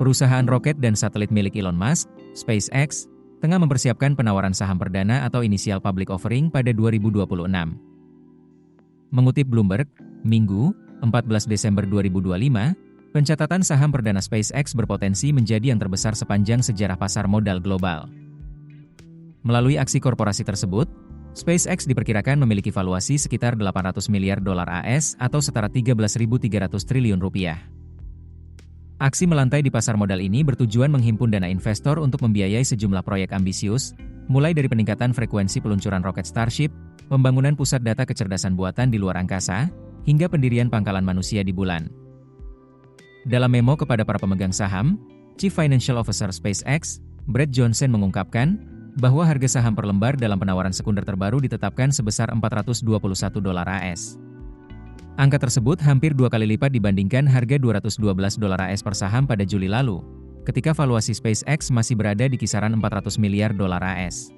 Perusahaan roket dan satelit milik Elon Musk, SpaceX, tengah mempersiapkan penawaran saham perdana atau initial public offering pada 2026. Mengutip Bloomberg, Minggu, 14 Desember 2025, pencatatan saham perdana SpaceX berpotensi menjadi yang terbesar sepanjang sejarah pasar modal global. Melalui aksi korporasi tersebut, SpaceX diperkirakan memiliki valuasi sekitar 800 miliar dolar AS atau setara 13.300 triliun rupiah. Aksi melantai di pasar modal ini bertujuan menghimpun dana investor untuk membiayai sejumlah proyek ambisius, mulai dari peningkatan frekuensi peluncuran roket Starship, pembangunan pusat data kecerdasan buatan di luar angkasa, hingga pendirian pangkalan manusia di bulan. Dalam memo kepada para pemegang saham, Chief Financial Officer SpaceX, Brad Johnson mengungkapkan bahwa harga saham per lembar dalam penawaran sekunder terbaru ditetapkan sebesar $421 AS. Angka tersebut hampir 2 kali lipat dibandingkan harga $212 AS per saham pada Juli lalu, ketika valuasi SpaceX masih berada di kisaran 400 miliar dolar AS.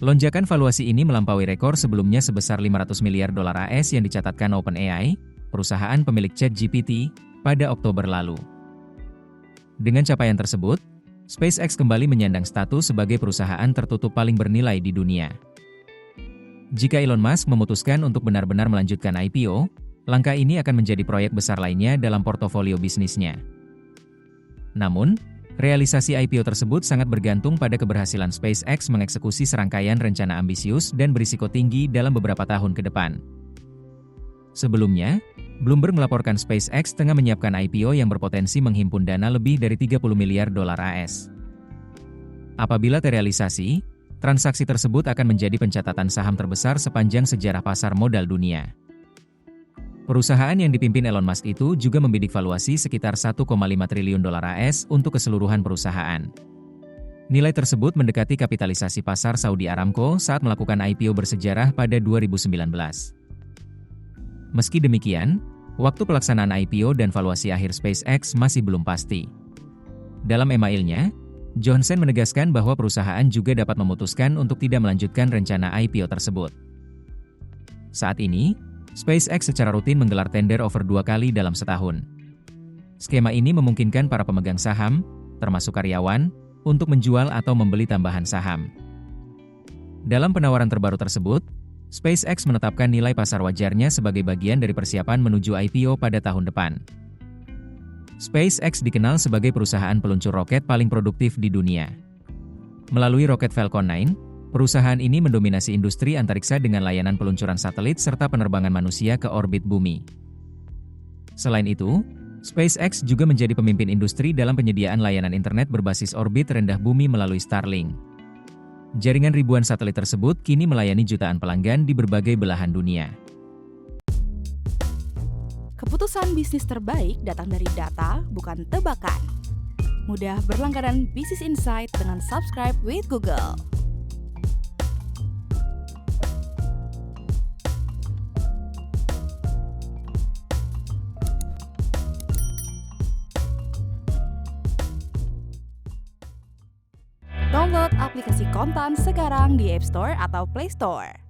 Lonjakan valuasi ini melampaui rekor sebelumnya sebesar 500 miliar dolar AS yang dicatatkan OpenAI, perusahaan pemilik ChatGPT, pada Oktober lalu. Dengan capaian tersebut, SpaceX kembali menyandang status sebagai perusahaan tertutup paling bernilai di dunia. Jika Elon Musk memutuskan untuk benar-benar melanjutkan IPO, langkah ini akan menjadi proyek besar lainnya dalam portofolio bisnisnya. Namun, realisasi IPO tersebut sangat bergantung pada keberhasilan SpaceX mengeksekusi serangkaian rencana ambisius dan berisiko tinggi dalam beberapa tahun ke depan. Sebelumnya, Bloomberg melaporkan SpaceX tengah menyiapkan IPO yang berpotensi menghimpun dana lebih dari 30 miliar dolar AS. Apabila terrealisasi, transaksi tersebut akan menjadi pencatatan saham terbesar sepanjang sejarah pasar modal dunia. Perusahaan yang dipimpin Elon Musk itu juga membidik valuasi sekitar 1,5 triliun dolar AS untuk keseluruhan perusahaan. Nilai tersebut mendekati kapitalisasi pasar Saudi Aramco saat melakukan IPO bersejarah pada 2019. Meski demikian, waktu pelaksanaan IPO dan valuasi akhir SpaceX masih belum pasti. Dalam emailnya, Johnson menegaskan bahwa perusahaan juga dapat memutuskan untuk tidak melanjutkan rencana IPO tersebut. Saat ini, SpaceX secara rutin menggelar tender offer 2 kali dalam setahun. Skema ini memungkinkan para pemegang saham, termasuk karyawan, untuk menjual atau membeli tambahan saham. Dalam penawaran terbaru tersebut, SpaceX menetapkan nilai pasar wajarnya sebagai bagian dari persiapan menuju IPO pada tahun depan. SpaceX dikenal sebagai perusahaan peluncur roket paling produktif di dunia. Melalui roket Falcon 9, perusahaan ini mendominasi industri antariksa dengan layanan peluncuran satelit serta penerbangan manusia ke orbit bumi. Selain itu, SpaceX juga menjadi pemimpin industri dalam penyediaan layanan internet berbasis orbit rendah bumi melalui Starlink. Jaringan ribuan satelit tersebut kini melayani jutaan pelanggan di berbagai belahan dunia. Keputusan bisnis terbaik datang dari data, bukan tebakan. Mudah berlangganan Business Insight dengan subscribe with Google. Download aplikasi Kontan sekarang di App Store atau Play Store.